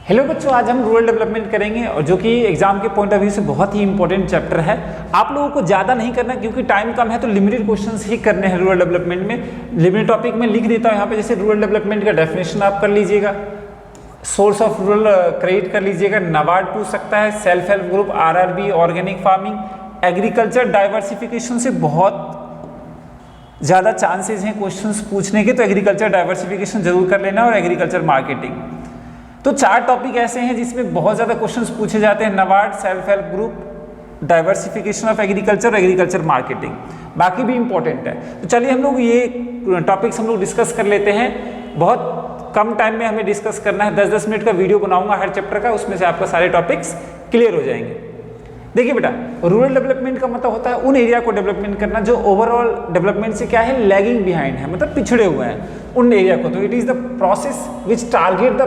Hello बच्चों, आज हम रूरल डेवलपमेंट करेंगे और जो कि एग्जाम के पॉइंट ऑफ व्यू से बहुत ही इंपॉर्टेंट चैप्टर है। आप लोगों को ज़्यादा नहीं करना क्योंकि टाइम कम है, तो लिमिटेड क्वेश्चंस ही करने हैं रूरल डेवलपमेंट में। लिमिटेड टॉपिक में लिख देता हूँ यहाँ पे, जैसे रूरल डेवलपमेंट का डेफिनेशन आप कर लीजिएगा, सोर्स ऑफ रूरल क्रेडिट कर लीजिएगा, नाबार्ड पूछ सकता है, self help group, RRB, organic farming, agriculture diversification से बहुत ज़्यादा चांसेस हैं क्वेश्चंस पूछने के, तो एग्रीकल्चर डाइवर्सिफिकेशन जरूर कर लेना और एग्रीकल्चर मार्केटिंग। तो 4 टॉपिक ऐसे हैं जिसमें बहुत ज़्यादा क्वेश्चंस पूछे जाते हैं, NABARD, self help group, diversification of agriculture, agriculture marketing, बाकी भी इंपॉर्टेंट है। तो चलिए हम लोग ये टॉपिक्स हम लोग डिस्कस कर लेते हैं। बहुत कम टाइम में हमें डिस्कस करना है, 10-10 मिनट का वीडियो बनाऊंगा हर चैप्टर का, उसमें से आपका सारे टॉपिक्स क्लियर हो जाएंगे। देखिए बेटा, रूरल डेवलपमेंट का मतलब होता है उन एरिया को डेवलपमेंट करना जो ओवरऑल डेवलपमेंट से क्या है, लैगिंग बिहाइंड है, मतलब पिछड़े हुए हैं उन एरिया को। तो it is the process which target the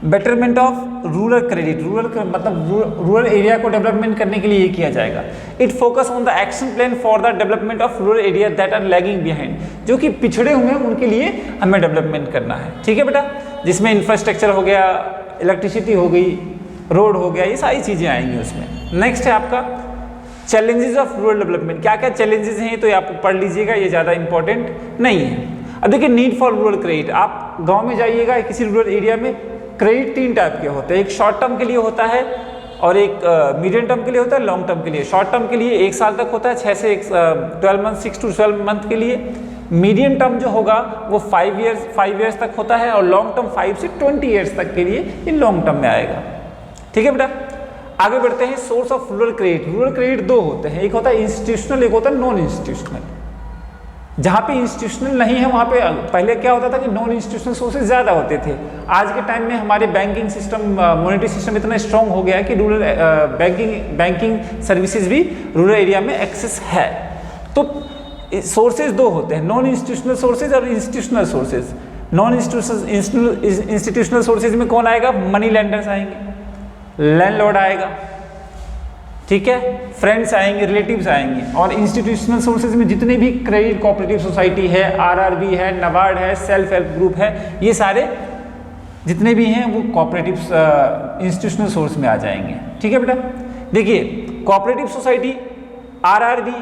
betterment of rural credit. मतलब रूरल एरिया को डेवलपमेंट करने के लिए ये किया जाएगा। It focus on the action plan for the development of rural area that are lagging behind, जो कि पिछड़े हुए हैं उनके लिए हमें डेवलपमेंट करना है। ठीक है बेटा, जिसमें इंफ्रास्ट्रक्चर हो गया, इलेक्ट्रिसिटी हो गई, रोड हो गया, ये सारी चीजें आएंगी उसमें। नेक्स्ट है आपका चैलेंजेस ऑफ रूरल डेवलपमेंट। क्या क्या चैलेंजेस हैं तो ये आप पढ़ लीजिएगा, ये ज़्यादा इंपॉर्टेंट नहीं है। अब देखिए, नीड फॉर रूरल क्रेडिट। आप गांव में जाइएगा, किसी रूरल एरिया में क्रेडिट 3 टाइप के होते हैं। एक शॉर्ट टर्म के लिए होता है और एक मीडियम टर्म के लिए होता है, लॉन्ग टर्म के लिए। शॉर्ट टर्म के लिए 1 साल तक होता है, 6 से 12 मंथ, 6 to 12 मंथ के लिए। मीडियम टर्म जो होगा वो 5 ईयर्स तक होता है, और लॉन्ग टर्म 5 से 20 ईयर्स तक के लिए ये लॉन्ग टर्म में आएगा। ठीक है बेटा, आगे बढ़ते हैं। Source of rural credit. Rural credit 2 होते हैं, एक होता है इंस्टीट्यूशनल, एक होता है नॉन इंस्टीट्यूशनल। जहाँ पे इंस्टीट्यूशनल नहीं है वहाँ पे पहले क्या होता था कि नॉन इंस्टीट्यूशनल सोर्सेज ज़्यादा होते थे। आज के टाइम में हमारे बैंकिंग सिस्टम, मॉनेटरी सिस्टम इतना स्ट्रांग हो गया है कि रूरल बैंकिंग सर्विसेज भी रूरल एरिया में एक्सेस है। तो सोर्सेज 2 होते हैं, नॉन इंस्टीट्यूशनल सोर्सेज और institutional sources. Non institutional sources में कौन आएगा? मनी लेंडर्स आएंगे, लैंडलॉर्ड आएगा, ठीक है, फ्रेंड्स आएंगे, रिलेटिव्स आएंगे। और इंस्टीट्यूशनल सोर्सेज में जितने भी क्रेडिट कोऑपरेटिव सोसाइटी है, आरआरबी है, नाबार्ड है, सेल्फ हेल्प ग्रुप है, ये सारे जितने भी हैं वो कोऑपरेटिव इंस्टीट्यूशनल सोर्स में आ जाएंगे। ठीक है बेटा, देखिए cooperative society, RRB,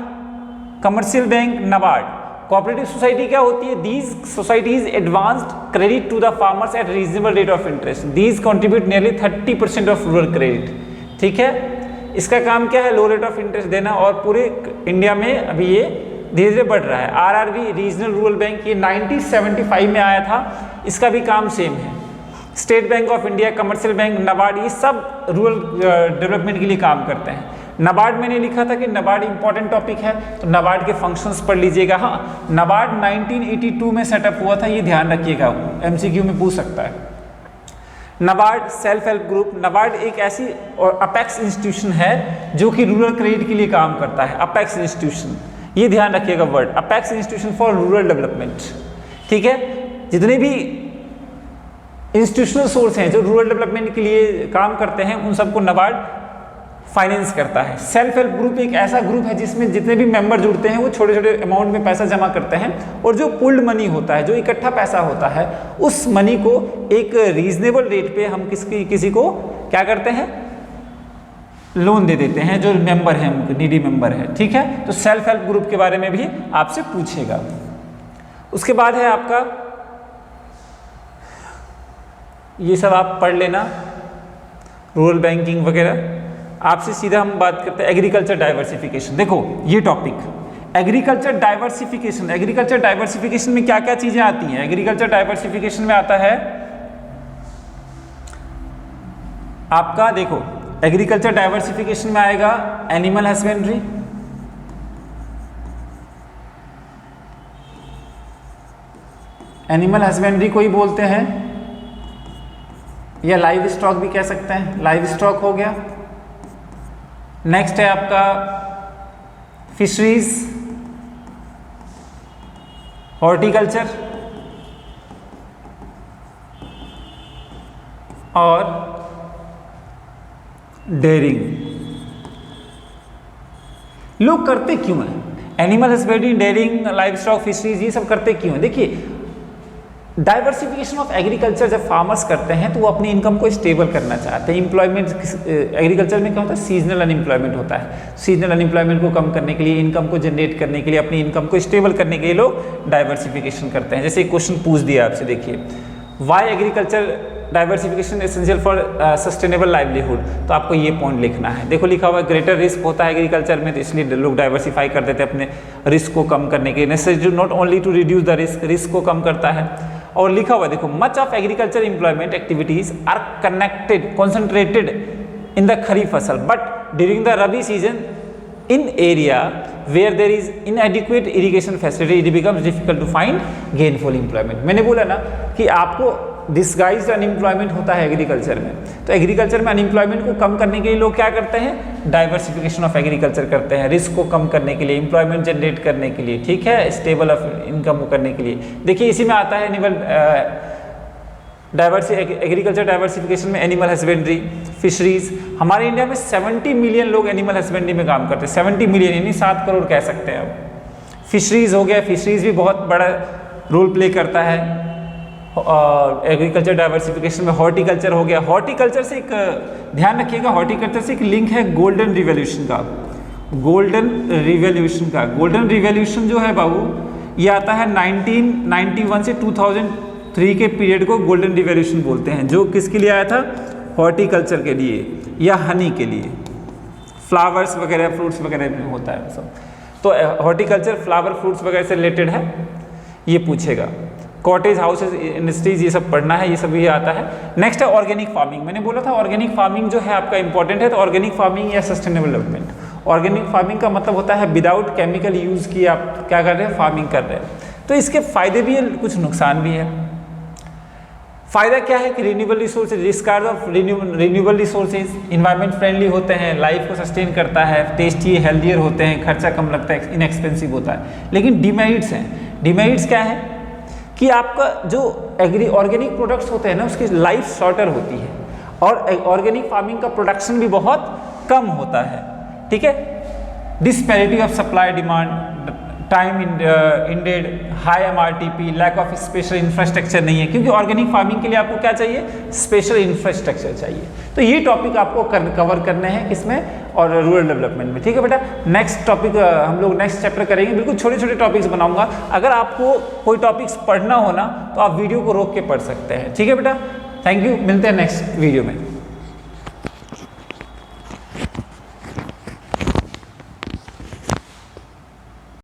commercial bank, NABARD. Cooperative society क्या होती है? These societies advanced credit to the farmers at reasonable rate of interest. These contribute nearly 30% of rural credit. ठीक है, इसका काम क्या है? लो रेट ऑफ इंटरेस्ट देना, और पूरे इंडिया में अभी ये धीरे धीरे बढ़ रहा है। आरआरबी रीजनल रूरल बैंक, ये 1975 में आया था, इसका भी काम सेम है। State bank of India, commercial bank, NABARD, ये सब रूरल डेवलपमेंट के लिए काम करते हैं। नाबार्ड मैंने लिखा था कि नाबार्ड इंपॉर्टेंट टॉपिक है, तो नाबार्ड के फंक्शंस पढ़ लीजिएगा। हाँ, नाबार्ड 1982 में सेटअप हुआ था, ये ध्यान रखिएगा, एमसीक्यू में पूछ सकता है। NABARD, self help group. NABARD एक ऐसी और अपेक्स इंस्टीट्यूशन है जो कि रूरल क्रेडिट के लिए काम करता है। अपेक्स इंस्टीट्यूशन, ये ध्यान रखिएगा word, apex institution for rural development. ठीक है, जितने भी इंस्टीट्यूशनल सोर्स हैं जो रूरल डेवलपमेंट के लिए काम करते हैं, उन सबको नाबार्ड फाइनेंस करता है। सेल्फ हेल्प ग्रुप एक ऐसा ग्रुप है जिसमें जितने भी मेंबर जुड़ते हैं वो छोटे छोटे अमाउंट में पैसा जमा करते हैं, और जो पुल्ड मनी होता है, जो इकट्ठा पैसा होता है, उस मनी को एक रीजनेबल रेट पे हम किसी को क्या करते हैं? लोन दे देते हैं, जो मेंबर है, नीडी मेंबर है। ठीक है, तो सेल्फ हेल्प ग्रुप के बारे में भी आपसे पूछेगा। उसके बाद है आपका, ये सब आप पढ़ लेना, रूरल बैंकिंग वगैरह। आपसे सीधा हम बात करते हैं एग्रीकल्चर डाइवर्सिफिकेशन। देखो ये topic, agriculture diversification. Agriculture diversification में क्या क्या चीजें आती हैं? एग्रीकल्चर डाइवर्सिफिकेशन में आता है आपका, देखो एग्रीकल्चर डाइवर्सिफिकेशन में आएगा एनिमल हस्बेंड्री, एनिमल हस्बेंड्री को ही बोलते हैं, या लाइव स्टॉक भी कह सकते हैं, लाइव स्टॉक हो गया। नेक्स्ट है आपका फिशरीज, हॉर्टिकल्चर और डेयरिंग। लोग करते क्यों हैं? Animal husbandry, dairying, live stock, fisheries, ये सब करते क्यों हैं? देखिए डाइवर्सिफिकेशन ऑफ एग्रीकल्चर जब फार्मर्स करते हैं तो वो अपनी इनकम को स्टेबल करना चाहते हैं। एम्प्लॉयमेंट एग्रीकल्चर में क्या होता है, सीजनल अनएम्प्लॉयमेंट होता है। सीजनल अनएम्प्लॉयमेंट को कम करने के लिए, इनकम को जनरेट करने के लिए, अपनी इनकम को स्टेबल करने के लिए लोग डाइवर्सिफिकेशन करते हैं। जैसे एक क्वेश्चन पूछ दिया आपसे, देखिए why agriculture diversification essential for sustainable livelihood, तो आपको ये पॉइंट लिखना है। देखो लिखा हुआ है ग्रेटर रिस्क होता है एग्रीकल्चर में, तो इसलिए लोग डाइवर्सिफाई कर देते हैं अपने रिस्क को कम करने के लिए। Necessary not only to reduce the risk, risk को कम करता है। और लिखा हुआ देखो much of agriculture employment activities are connected concentrated in the kharif फसल, but during the rabi season in area where there is inadequate irrigation facility it becomes difficult to find gainful employment। मैंने बोला ना कि आपको डिस्गाइज्ड अनएम्प्लॉयमेंट होता है agriculture में, तो एग्रीकल्चर में अनएम्प्लॉयमेंट को कम करने के लिए लोग क्या करते हैं, डाइवर्सिफिकेशन ऑफ एग्रीकल्चर करते हैं, रिस्क को कम करने के लिए, एम्प्लॉयमेंट जनरेट करने के लिए, ठीक है, स्टेबल ऑफ इनकम को करने के लिए। देखिए इसी में आता है एनिमल एग्रीकल्चर डाइवर्सिफिकेशन में एनिमल हस्बेंड्री, फिशरीज। हमारे इंडिया में 70 मिलियन लोग एनिमल हस्बेंड्री में काम करते हैं, 70 मिलियन यानी 7 करोड़ कह सकते हैं अब। फिशरीज हो गया, फिशरीज भी बहुत बड़ा रोल प्ले करता है एग्रीकल्चर डाइवर्सिफिकेशन में। हॉर्टिकल्चर हो गया, हॉर्टिकल्चर से एक ध्यान रखिएगा, हॉर्टिकल्चर से एक लिंक है गोल्डन रिवॉल्यूशन का। गोल्डन रिवॉल्यूशन जो है बाबू, ये आता है 1991 से 2003 के पीरियड को गोल्डन रिवॉल्यूशन बोलते हैं, जो किसके लिए आया था, हॉर्टिकल्चर के लिए या हनी के लिए, फ्लावर्स वगैरह फ्रूट्स वगैरह में होता है सब। तो हॉर्टिकल्चर फ्लावर फ्रूट्स वगैरह से रिलेटेड है, ये पूछेगा। कॉटेज हाउसेज इंडस्ट्रीज ये सब पढ़ना है, ये सब भी आता है। नेक्स्ट है ऑर्गेनिक फार्मिंग। मैंने बोला था ऑर्गेनिक फार्मिंग जो है आपका इंपॉर्टेंट है, तो ऑर्गेनिक फार्मिंग या सस्टेनेबल डेवलपमेंट। ऑर्गेनिक फार्मिंग का मतलब होता है विदाउट केमिकल यूज़ किए आप क्या कर रहे हैं, फार्मिंग कर रहे हैं। तो इसके फायदे भी है, कुछ नुकसान भी है। फायदा क्या है कि renewable resources, discard of renewable resources, environment friendly होते हैं, लाइफ को सस्टेन करता है, टेस्टी हेल्दियर होते हैं, खर्चा कम लगता है, इनएक्सपेंसिव होता है। लेकिन डिमेरिट्स हैं। डिमेरिट्स क्या है कि आपका जो ऑर्गेनिक प्रोडक्ट्स होते हैं ना, उसकी लाइफ शॉर्टर होती है और ऑर्गेनिक फार्मिंग का प्रोडक्शन भी बहुत कम होता है, ठीक है। Disparity of supply demand, time indeed, high MRTP, lack of special infrastructure नहीं है, क्योंकि ऑर्गेनिक फार्मिंग के लिए आपको क्या चाहिए, स्पेशल इंफ्रास्ट्रक्चर चाहिए। तो ये टॉपिक आपको कवर करने हैं किसमें, और रूरल डेवलपमेंट में, ठीक है बेटा। नेक्स्ट टॉपिक हम लोग नेक्स्ट चैप्टर करेंगे, बिल्कुल छोटे छोटे टॉपिक्स बनाऊंगा। अगर आपको कोई टॉपिक्स पढ़ना हो ना, तो आप वीडियो को रोक के पढ़ सकते हैं, ठीक है बेटा। थैंक यू, मिलते हैं नेक्स्ट वीडियो में।